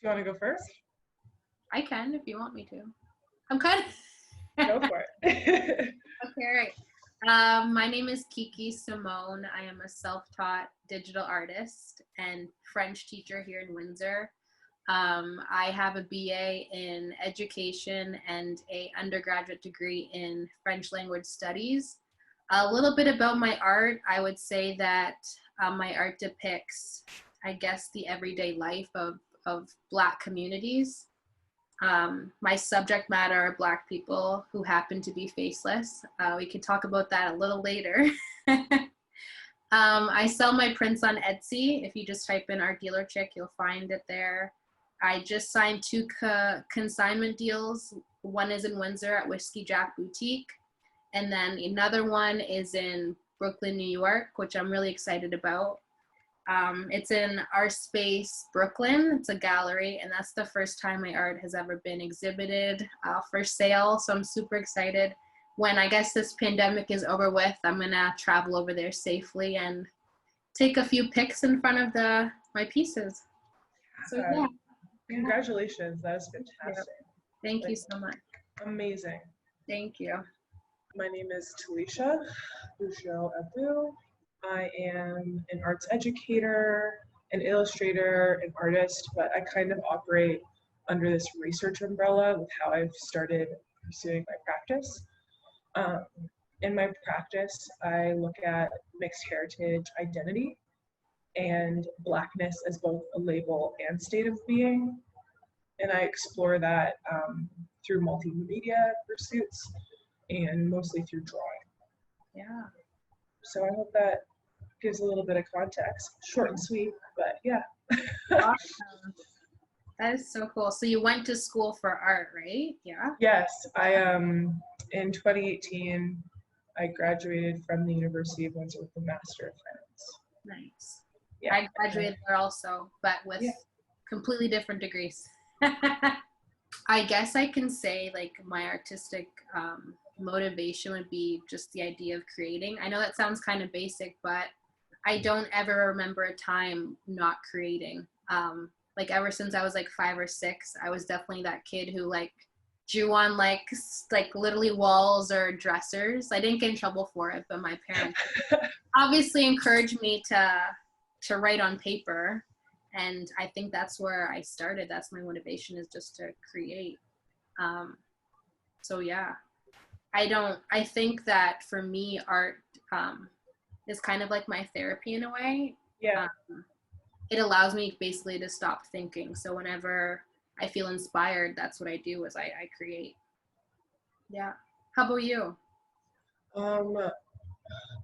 you want to go first? I can if you want me to. I'm kind of Go for it. okay. All right. My name is Kiki Symoné. I am a self-taught digital artist and French teacher here in Windsor. I have a BA in education and an undergraduate degree in French language studies. A little bit about my art, I would say that my art depicts, I guess, the everyday life of Black communities. My subject matter are Black people who happen to be faceless. We can talk about that a little later. I sell my prints on Etsy. If you just type in Art Dealer Chick, you'll find it there. I just signed 2 consignment deals. One is in Windsor at Whiskey Jack Boutique. And then another one is in Brooklyn, New York, which I'm really excited about. It's in Art Space Brooklyn. It's a gallery, and that's the first time my art has ever been exhibited for sale. So I'm super excited. When I guess this pandemic is over with, I'm gonna travel over there safely and take a few pics in front of my pieces. So yeah. Congratulations, that is fantastic. Yep. Thank you so much. Amazing. Thank you. My name is Talysha Bujold-Abu. I am an arts educator, an illustrator, an artist, but I kind of operate under this research umbrella with how I've started pursuing my practice. In my practice, I look at mixed heritage identity and Blackness as both a label and state of being. And I explore that through multimedia pursuits and mostly through drawing. Yeah. So I hope that gives a little bit of context. Short and sweet, but yeah. Awesome. That is so cool. So you went to school for art, right? Yeah. Yes, I in 2018, I graduated from the University of Windsor with a Master of Finance. Nice. Yeah. I graduated there also, but with completely different degrees. I guess I can say like my artistic motivation would be just the idea of creating. I know that sounds kind of basic, but I don't ever remember a time not creating. Like ever since I was like 5 or 6, I was definitely that kid who like drew on like literally walls or dressers. I didn't get in trouble for it, but my parents obviously encouraged me to write on paper. And I think that's where I started. That's my motivation, is just to create. So yeah, I think that for me, art is kind of like my therapy in a way. Yeah. It allows me basically to stop thinking. So whenever I feel inspired, that's what I do, is I create. Yeah. How about you?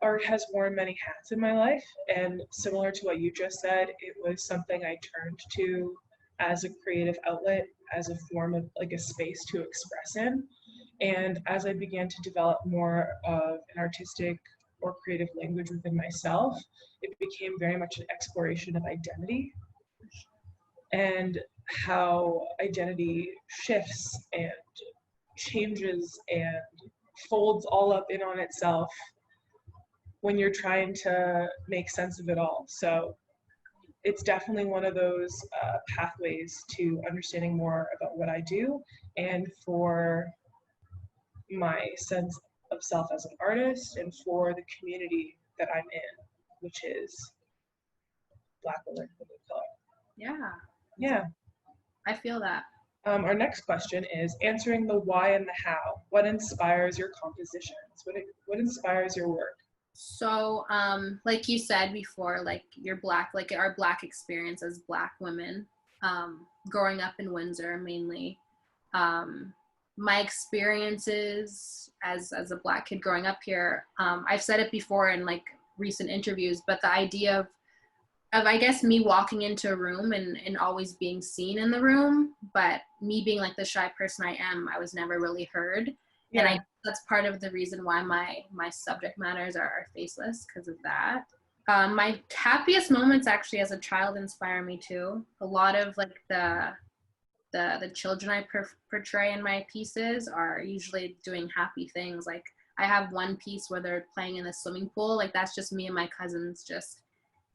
Art has worn many hats in my life, and similar to what you just said, it was something I turned to as a creative outlet, as a form of like a space to express in. And as I began to develop more of an artistic or creative language within myself, it became very much an exploration of identity and how identity shifts and changes and folds all up in on itself when you're trying to make sense of it all. So it's definitely one of those pathways to understanding more about what I do and for my sense of self as an artist and for the community that I'm in, which is Black women of color. Yeah. Yeah. I feel that. Our next question is answering the why and the how. What inspires your compositions? What inspires your work? So, like you said before, like you're Black, like our Black experience as Black women, growing up in Windsor mainly, my experiences as a Black kid growing up here, I've said it before in like recent interviews, but the idea of I guess me walking into a room and always being seen in the room, but me being like the shy person I am, I was never really heard. Yeah. And that's part of the reason why my subject matters are faceless, because of that. My happiest moments actually as a child inspire me too. A lot of like the children I portray in my pieces are usually doing happy things. Like I have one piece where they're playing in the swimming pool. Like that's just me and my cousins just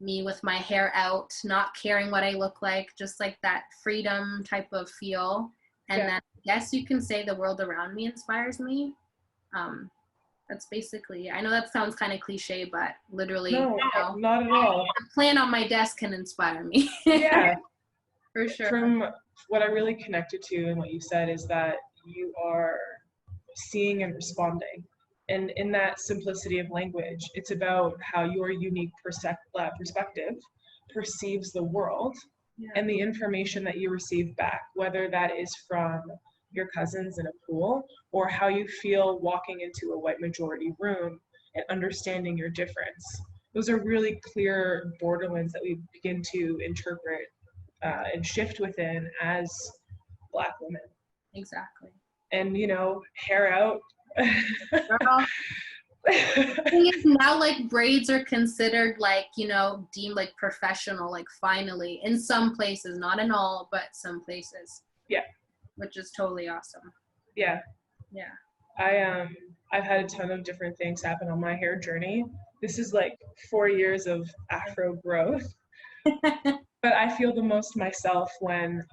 me with my hair out, not caring what I look like, just like that freedom type of feel. And then I guess you can say the world around me inspires me. That's basically, I know that sounds kind of cliche, but literally, No, not at all. a plant on my desk can inspire me. Yeah. For sure. From what I really connected to and what you said is that you are seeing and responding. And in that simplicity of language, it's about how your unique perspective perceives the world and the information that you receive back, whether that is from your cousins in a pool or how you feel walking into a white majority room and understanding your difference. Those are really clear borderlands that we begin to interpret and shift within as Black women. Exactly. And, you know, hair out. Girl. The thing is, now like braids are considered like, you know, deemed like professional, like finally, in some places, not in all, but some places. Yeah. Which is totally awesome. Yeah. Yeah. I've had a ton of different things happen on my hair journey. This is like 4 years of Afro growth. But I feel the most myself when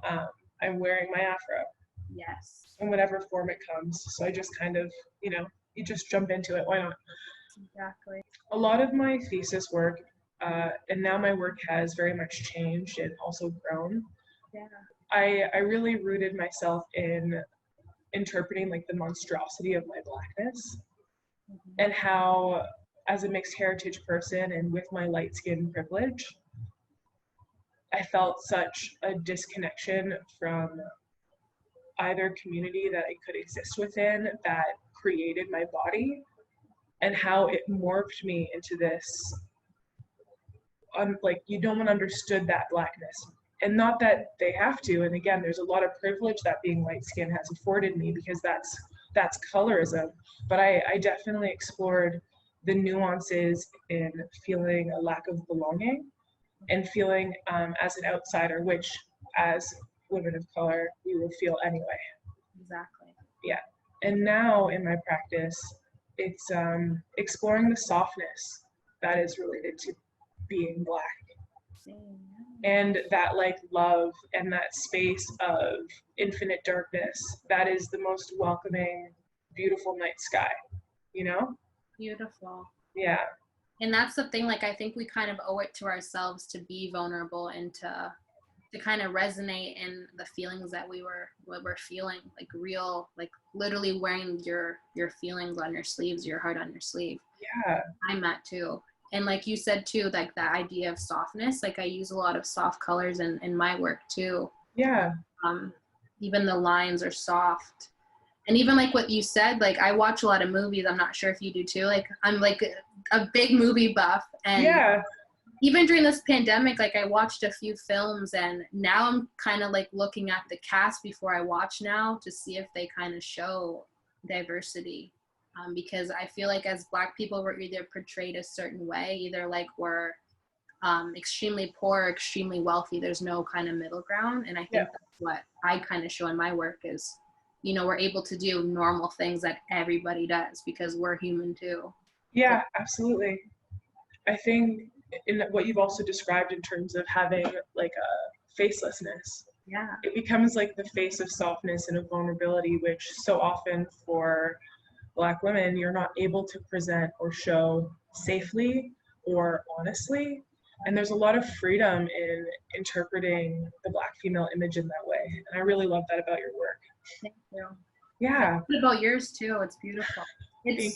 I'm wearing my Afro. Yes. In whatever form it comes. So I just kind of, you know, you just jump into it. Why not? Exactly. A lot of my thesis work, and now my work has very much changed and also grown. Yeah. I really rooted myself in interpreting like the monstrosity of my Blackness and how, as a mixed heritage person and with my light skin privilege, I felt such a disconnection from either community that I could exist within that created my body and how it morphed me into this, like, no one understood that Blackness. And not that they have to, and again, there's a lot of privilege that being light skinned has afforded me because that's colorism, but I definitely explored the nuances in feeling a lack of belonging and feeling as an outsider, which as women of color, we will feel anyway. Exactly. Yeah. And now in my practice, it's exploring the softness that is related to being Black. And that like love and that space of infinite darkness, that is the most welcoming, beautiful night sky, you know? Beautiful. Yeah. And that's the thing, like I think we kind of owe it to ourselves to be vulnerable and to kind of resonate in the feelings that what we're feeling, like real, like literally wearing your feelings on your sleeves, your heart on your sleeve. Yeah. I'm that too. And like you said too, like that idea of softness, like I use a lot of soft colors in my work too. Yeah. Even the lines are soft. And even like what you said, like I watch a lot of movies. I'm not sure if you do too. Like I'm like a big movie buff. And yeah. Even during this pandemic, like I watched a few films and now I'm kind of like looking at the cast before I watch now to see if they kind of show diversity. Because I feel like as Black people, we're either portrayed a certain way, either like we're extremely poor or extremely wealthy. There's no kind of middle ground. And I think that's what I kind of show in my work is, you know, we're able to do normal things that everybody does because we're human too. Yeah, absolutely. I think in what you've also described in terms of having like a facelessness, it becomes like the face of softness and of vulnerability, which so often for Black women, you're not able to present or show safely or honestly. And there's a lot of freedom in interpreting the Black female image in that way. And I really love that about your work. Thank you. Yeah. About yours too. It's beautiful. It's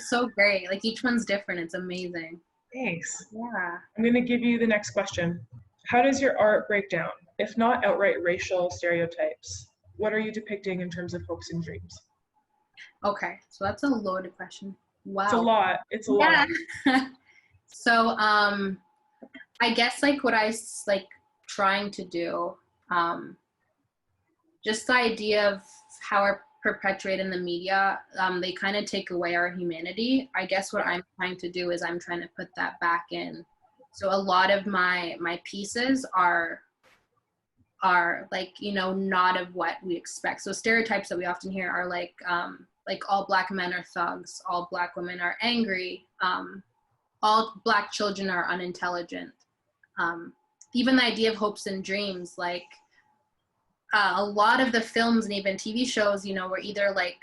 so great. Like each one's different. It's amazing. Thanks. Yeah. I'm going to give you the next question. How does your art break down? If not outright racial stereotypes, what are you depicting in terms of hopes and dreams? Okay, so that's a loaded question. Wow. It's a lot. So I guess like what I like trying to do, just the idea of how we're perpetuated in the media, they kind of take away our humanity. I guess what I'm trying to do is I'm trying to put that back in. So a lot of my pieces are like, you know, not of what we expect. So stereotypes that we often hear are like all Black men are thugs, all Black women are angry, all Black children are unintelligent. Even the idea of hopes and dreams, like a lot of the films and even TV shows, you know, were either like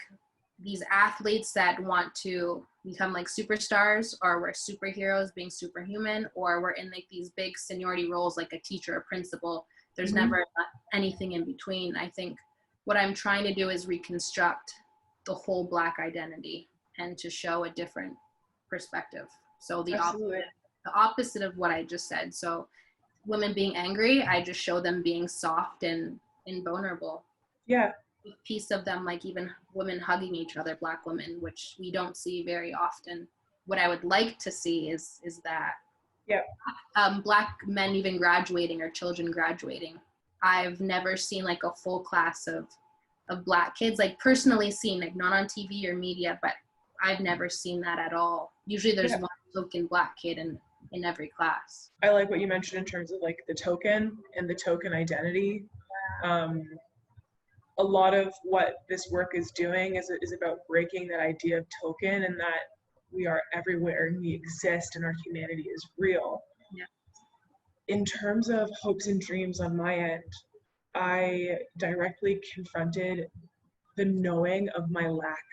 these athletes that want to become like superstars, or we're superheroes being superhuman, or we're in like these big seniority roles like a teacher or principal. There's never anything in between. I think what I'm trying to do is reconstruct the whole Black identity and to show a different perspective. So the opposite of what I just said. So women being angry, I just show them being soft and vulnerable. Yeah. A piece of them, like even women hugging each other, Black women, which we don't see very often. What I would like to see is that Black men even graduating, or children graduating. I've never seen like a full class of Black kids, like personally seen, like not on TV or media, but I've never seen that at all. Usually there's one token Black kid in every class. I like what you mentioned in terms of like the token and the token identity. A lot of what this work is doing is about breaking that idea of token, and that we are everywhere and we exist and our humanity is real. Yeah. In terms of hopes and dreams on my end, I directly confronted the knowing of my lack,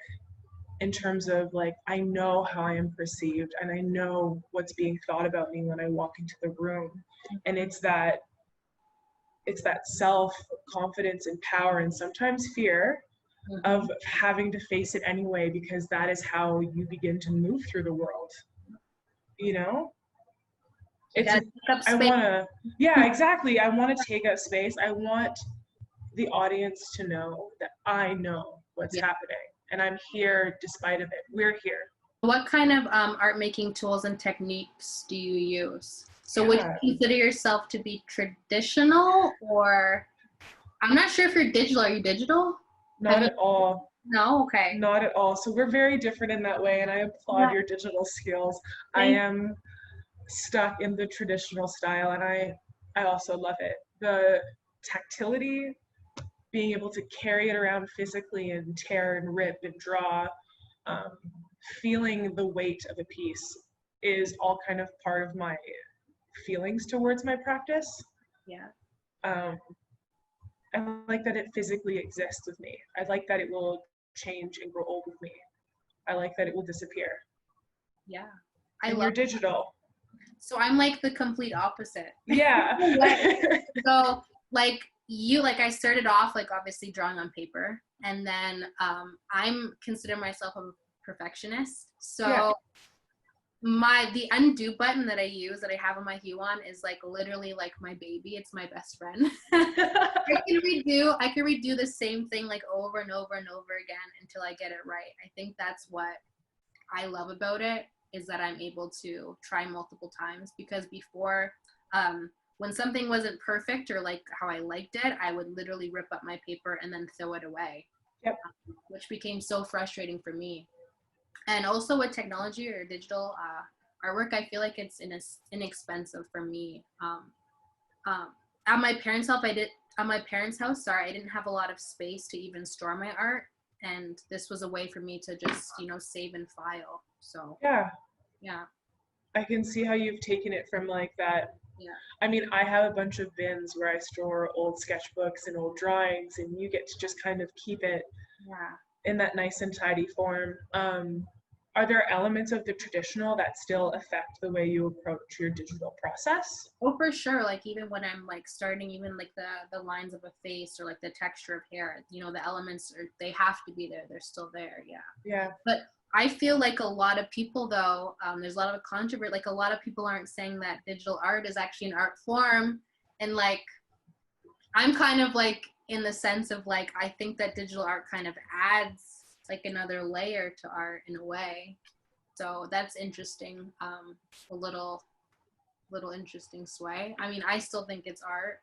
in terms of like, I know how I am perceived and I know what's being thought about me when I walk into the room. And it's that self-confidence and power, and sometimes fear of having to face it anyway, because that is how you begin to move through the world. You know? Exactly. I want to take up space. I want the audience to know that I know what's happening, and I'm here despite of it. We're here. What kind of art making tools and techniques do you use? So would you consider yourself to be traditional, or I'm not sure if you're digital. Are you digital? Not at all. No? Okay. Not at all. So we're very different in that way, and I applaud your digital skills. I am stuck in the traditional style, and I also love it. The tactility, being able to carry it around physically and tear and rip and draw, feeling the weight of a piece is all kind of part of my feelings towards my practice. Yeah. I like that it physically exists with me. I like that it will change and grow old with me. I like that it will disappear. Yeah. You're digital. So I'm like the complete opposite. Yeah. So like I started off like obviously drawing on paper, and then I'm consider myself a perfectionist. So the undo button that I use, that I have on my Huon, is like literally like my baby. It's my best friend. I can redo the same thing like over and over and over again until I get it right. I think that's what I love about it, is that I'm able to try multiple times, because before, when something wasn't perfect or like how I liked it, I would literally rip up my paper and then throw it away. Yep. Which became so frustrating for me. And also with technology or digital artwork, I feel like it's inexpensive for me. At my parents' house, I didn't have a lot of space to even store my art, and this was a way for me to just, save and file. So yeah, I can see how you've taken it from like that. Yeah. I mean, I have a bunch of bins where I store old sketchbooks and old drawings, and you get to just kind of keep it in that nice and tidy form. Are there elements of the traditional that still affect the way you approach your digital process? Oh, for sure. Like even when I'm like starting, even like the lines of a face or like the texture of hair, the elements they have to be there. They're still there. Yeah. Yeah. But I feel like a lot of people though, there's a lot of controversy. Like a lot of people aren't saying that digital art is actually an art form. And like, I'm kind of like in the sense of like, I think that digital art kind of adds like another layer to art in a way. So that's interesting. A little interesting sway. I mean, I still think it's art.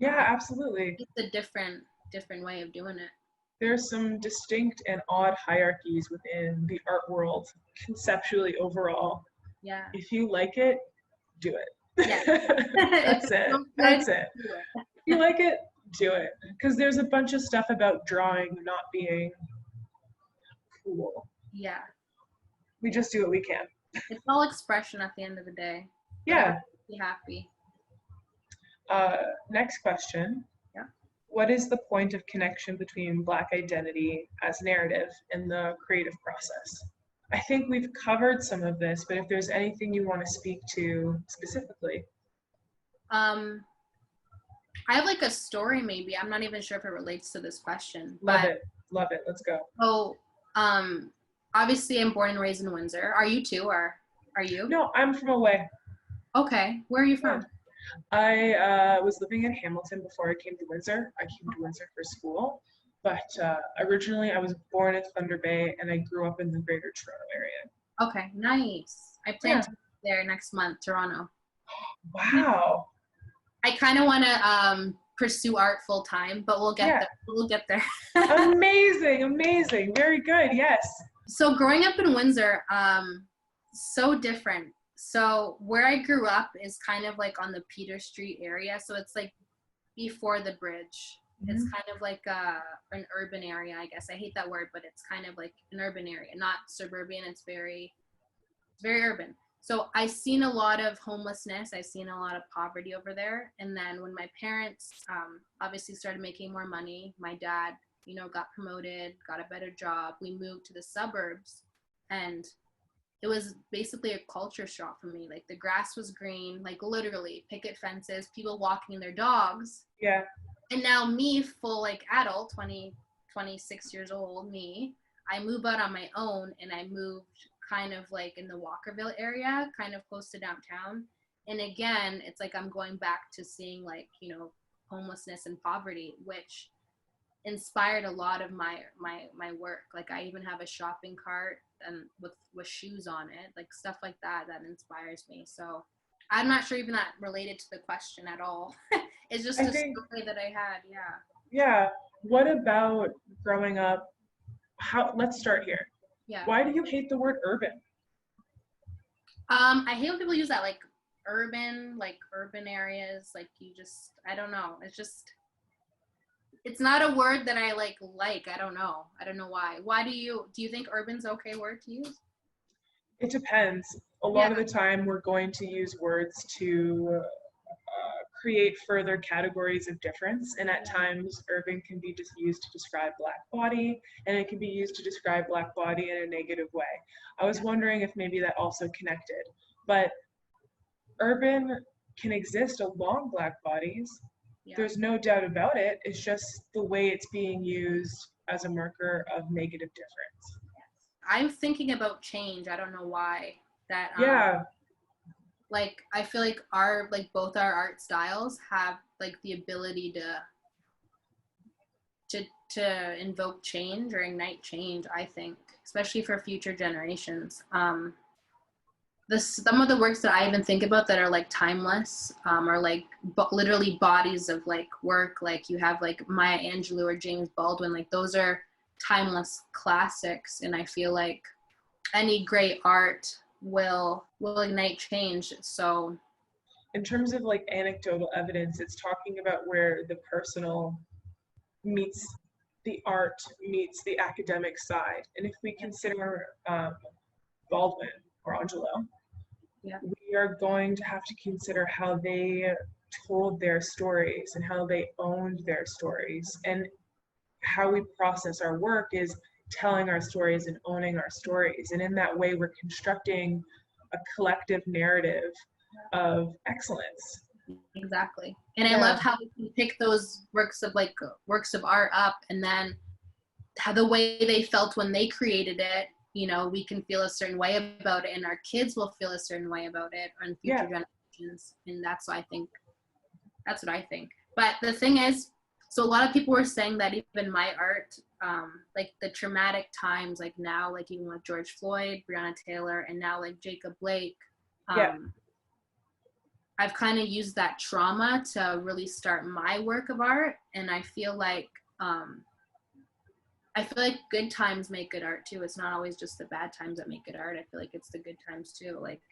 Yeah, absolutely. It's a different way of doing it. There's some distinct and odd hierarchies within the art world, conceptually overall. Yeah. If you like it, do it. Yeah. That's it. That's it. If you like it, do it. Because there's a bunch of stuff about drawing not being cool. Yeah. We just do what we can. It's all expression at the end of the day. Yeah. Be happy. Next question. Yeah. What is the point of connection between Black identity as narrative and the creative process? I think we've covered some of this, but if there's anything you want to speak to specifically. I have like a story maybe. I'm not even sure if it relates to this question. Love it. Love it. Let's go. So, obviously I'm born and raised in Windsor. Are you too, or are you? No, I'm from away. Okay. Where are you from? I was living in Hamilton before I came to Windsor. I came to Windsor for school, but originally I was born in Thunder Bay and I grew up in the Greater Toronto area. Okay, nice. I plan to be there next month, Toronto. Wow. I kind of want to pursue art full time, but we'll get there. We'll get there. Amazing, amazing. Very good. Yes. So growing up in Windsor, so different. So where I grew up is kind of like on the Peter Street area. So it's like before the bridge. It's kind of like an urban area, I guess. I hate that word, but it's kind of like an urban area, not suburban. It's very urban. So I've seen a lot of homelessness. I've seen a lot of poverty over there. And then when my parents obviously started making more money, my dad, got promoted, got a better job. We moved to the suburbs, and it was basically a culture shock for me. Like the grass was green, like literally picket fences, people walking their dogs. Yeah. And now me, full like adult, 26 years old, I move out on my own, and I moved kind of like in the Walkerville area, kind of close to downtown. And again, it's like I'm going back to seeing like, homelessness and poverty, which inspired a lot of my work. Like I even have a shopping cart and with shoes on it, like stuff like that inspires me. So I'm not sure even that related to the question at all. It's just a story that I had. Yeah. What about growing up? Let's start here. Yeah. Why do you hate the word urban? I hate when people use that, like urban areas, like I don't know. It's not a word that I like. I don't know why. Why do you think urban's an okay word to use? It depends. A lot of the time we're going to use words to create further categories of difference, and at times urban can be just used to describe Black body, and it can be used to describe Black body in a negative way. I was wondering if maybe that also connected, but urban can exist along Black bodies. There's no doubt about it. It's just the way it's being used as a marker of negative difference. I'm thinking about change. I don't know why. That like I feel like both our art styles have like the ability to invoke change or ignite change, I think, especially for future generations. Some of the works that I even think about that are like timeless, are like literally bodies of like work. Like you have like Maya Angelou or James Baldwin, like those are timeless classics. And I feel like any great art will ignite change. So in terms of like anecdotal evidence, it's talking about where the personal meets the art, meets the academic side. And if we consider Baldwin or Angelo, we are going to have to consider how they told their stories and how they owned their stories. And how we process our work is telling our stories and owning our stories. And in that way, we're constructing a collective narrative of excellence. Exactly. And I love how we can pick those works of art up, and then how the way they felt when they created it, we can feel a certain way about it, and our kids will feel a certain way about it on future generations. And that's what I think. But the thing is, so a lot of people were saying that even my art, like the traumatic times, like now, like even with George Floyd, Breonna Taylor, and now like Jacob Blake, I've kind of used that trauma to really start my work of art. And I feel like good times make good art too. It's not always just the bad times that make good art. I feel like it's the good times too. Like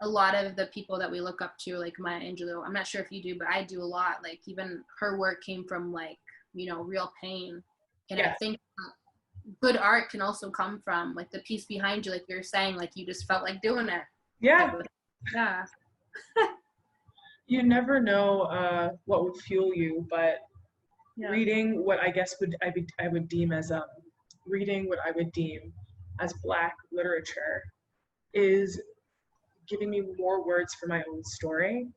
a lot of the people that we look up to, like Maya Angelou, I'm not sure if you do, but I do a lot. Like even her work came from like, real pain. And I think good art can also come from like the piece behind you, like you're saying, like you just felt like doing it. Yeah. Yeah. You never know what would fuel you, but Yeah. reading what I guess I would deem as reading what I would deem as Black literature is giving me more words for my own story,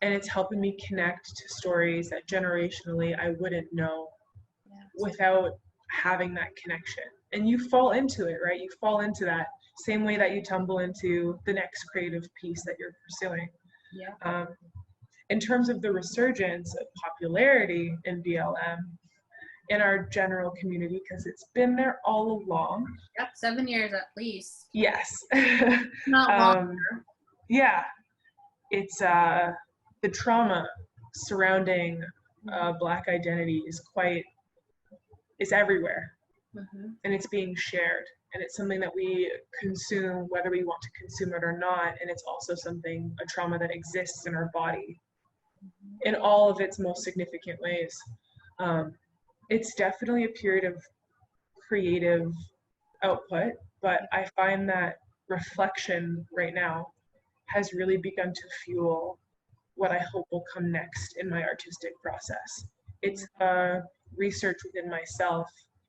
and it's helping me connect to stories that generationally I wouldn't know without having that connection. And you fall into it, right? You fall into that same way that you tumble into the next creative piece that you're pursuing. Yeah. In terms of the resurgence of popularity in BLM in our general community, because it's been there all along. Yep, 7 years at least. Yes. Not longer. Yeah, it's the trauma surrounding Black identity is everywhere, and it's being shared, and it's something that we consume whether we want to consume it or not, and it's also a trauma that exists in our body in all of its most significant ways. It's definitely a period of creative output, but I find that reflection right now has really begun to fuel what I hope will come next in my artistic process. It's research within myself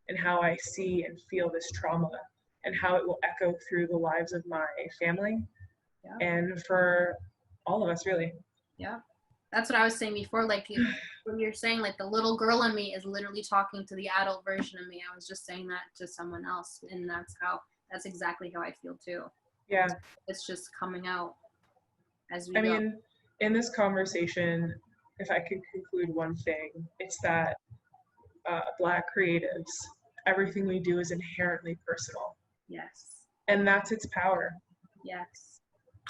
and how I see and feel this trauma and how it will echo through the lives of my family and for all of us, really. Yeah. That's what I was saying before. Like, when you're saying, like, the little girl in me is literally talking to the adult version of me. I was just saying that to someone else, and that's exactly how I feel too. Yeah. It's just coming out as we go. I mean, in this conversation, if I could conclude one thing, it's that Black creatives, everything we do is inherently personal. Yes. And that's its power. Yes.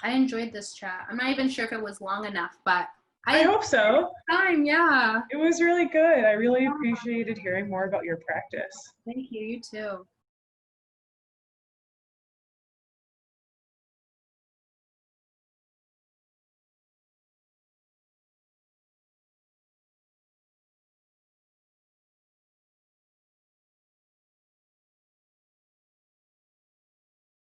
I enjoyed this chat. I'm not even sure if it was long enough, but I hope so. Yeah. It was really good. I really appreciated hearing more about your practice. Thank you. You too.